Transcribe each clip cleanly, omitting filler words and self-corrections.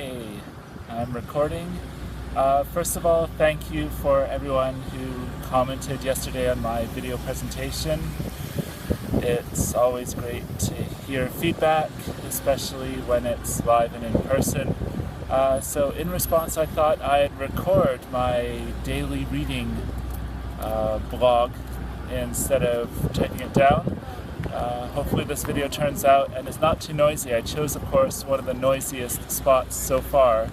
Okay, I'm recording. First of all, thank you for everyone who commented yesterday on my video presentation. It's always great to hear feedback, especially when it's live and in person. So in response, I thought I'd record my daily reading blog instead of taking it down. Hopefully this video turns out and is not too noisy. I chose, of course, one of the noisiest spots so far,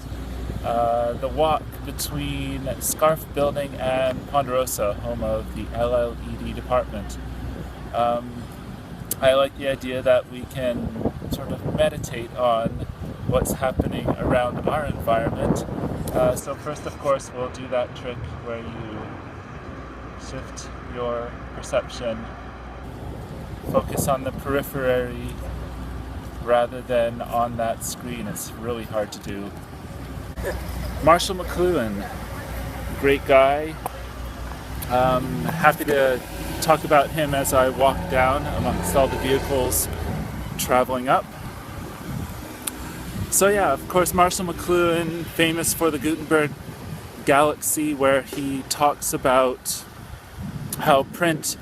the walk between Scarf Building and Ponderosa, home of the LLED department. I like the idea that we can sort of meditate on what's happening around our environment. So first, of course, we'll do that trick where you shift your perception, focus on the periphery rather than on that screen. It's really hard to do. Marshall McLuhan, great guy. Happy to talk about him as I walk down amongst all the vehicles traveling up. So yeah, of course, Marshall McLuhan, famous for the Gutenberg Galaxy, where he talks about how print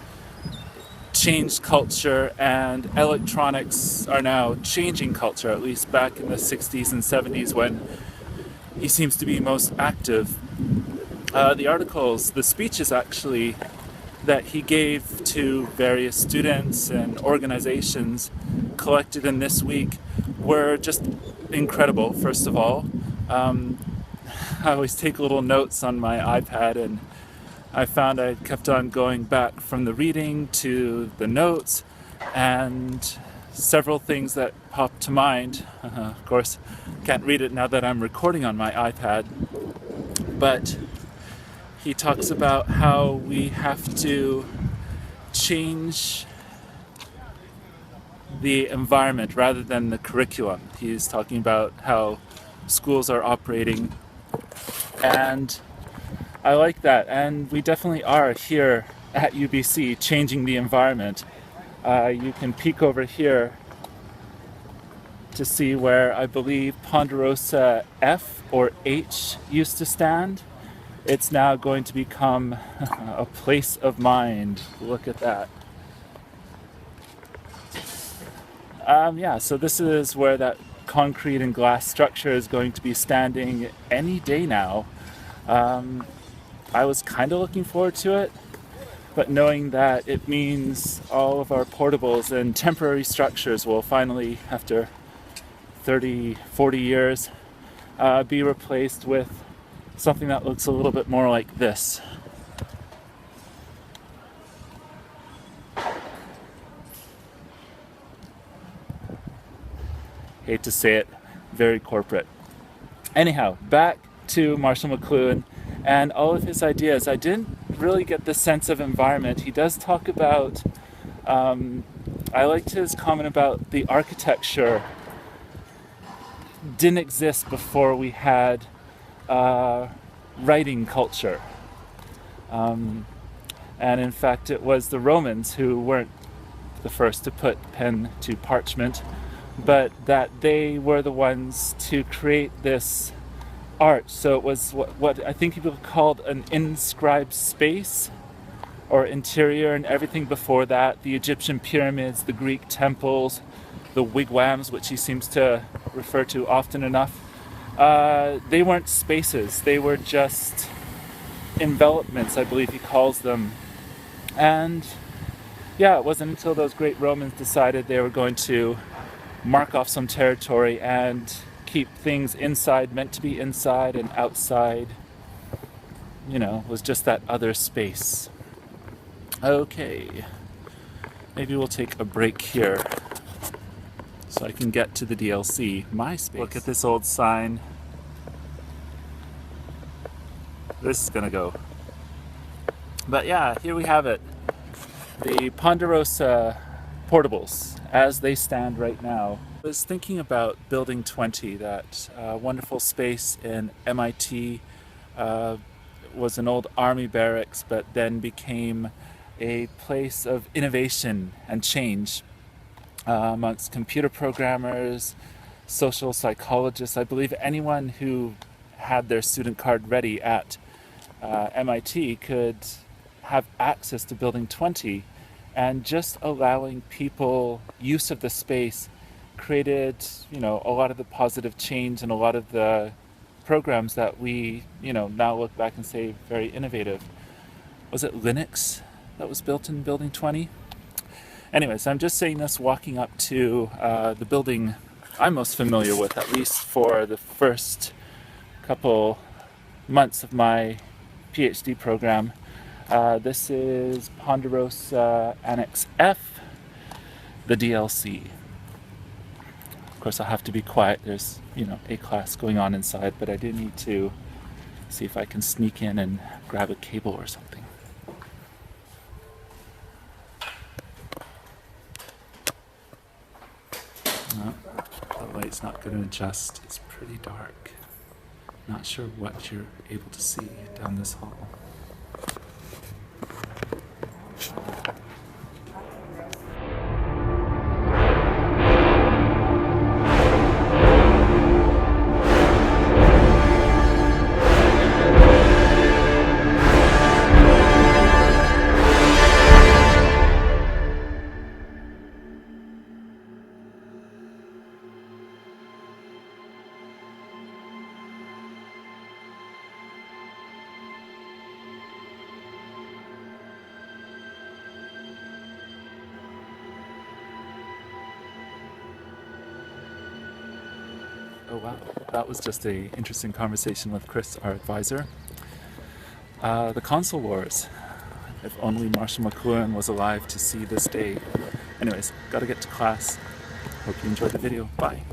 changed culture and electronics are now changing culture, at least back in the 60s and 70s when he seems to be most active. The speeches actually that he gave to various students and organizations collected in this week were just incredible, first of all. I always take little notes on my iPad, and I found I kept on going back from the reading to the notes, and several things that popped to mind. Of course, can't read it now that I'm recording on my iPad, but he talks about how we have to change the environment rather than the curriculum. He's talking about how schools are operating, and I like that, and we definitely are here at UBC changing the environment. You can peek over here to see where I believe Ponderosa F or H used to stand. It's now going to become a place of mind. Look at that. So this is where that concrete and glass structure is going to be standing any day now. I was kind of looking forward to it, but knowing that it means all of our portables and temporary structures will finally, after 30, 40 years, be replaced with something that looks a little bit more like this. Hate to say it, very corporate. Anyhow, back to Marshall McLuhan and all of his ideas. I didn't really get the sense of environment. He does talk about, I liked his comment about the architecture didn't exist before we had writing culture. And in fact, it was the Romans who weren't the first to put pen to parchment, but that they were the ones to create this art. So it was what I think people called an inscribed space or interior, and everything before that, the Egyptian pyramids, the Greek temples, the wigwams, which he seems to refer to often enough, they weren't spaces, they were just envelopments, I believe he calls them. And yeah, it wasn't until those great Romans decided they were going to mark off some territory and keep things inside, meant to be inside, and outside, was just that other space. Okay, maybe we'll take a break here so I can get to the DLC, my space. Look at this old sign. This is gonna go. But yeah, here we have it. The Ponderosa portables, as they stand right now. I was thinking about Building 20, that wonderful space in MIT. Was an old army barracks, but then became a place of innovation and change amongst computer programmers, social psychologists, I believe anyone who had their student card ready at MIT could have access to Building 20, and just allowing people use of the space created, a lot of the positive change and a lot of the programs that we, now look back and say very innovative. Was it Linux that was built in Building 20? Anyways, I'm just saying this walking up to the building I'm most familiar with, at least for the first couple months of my PhD program. This is Ponderosa Annex F, the DLC. Of course, I'll have to be quiet. There's, a class going on inside, but I do need to see if I can sneak in and grab a cable or something. No, the light's not going to adjust. It's pretty dark. Not sure what you're able to see down this hall. Oh wow, that was just an interesting conversation with Chris, our advisor. The console wars. If only Marshall McLuhan was alive to see this day. Anyways, gotta get to class. Hope you enjoyed the video. Bye.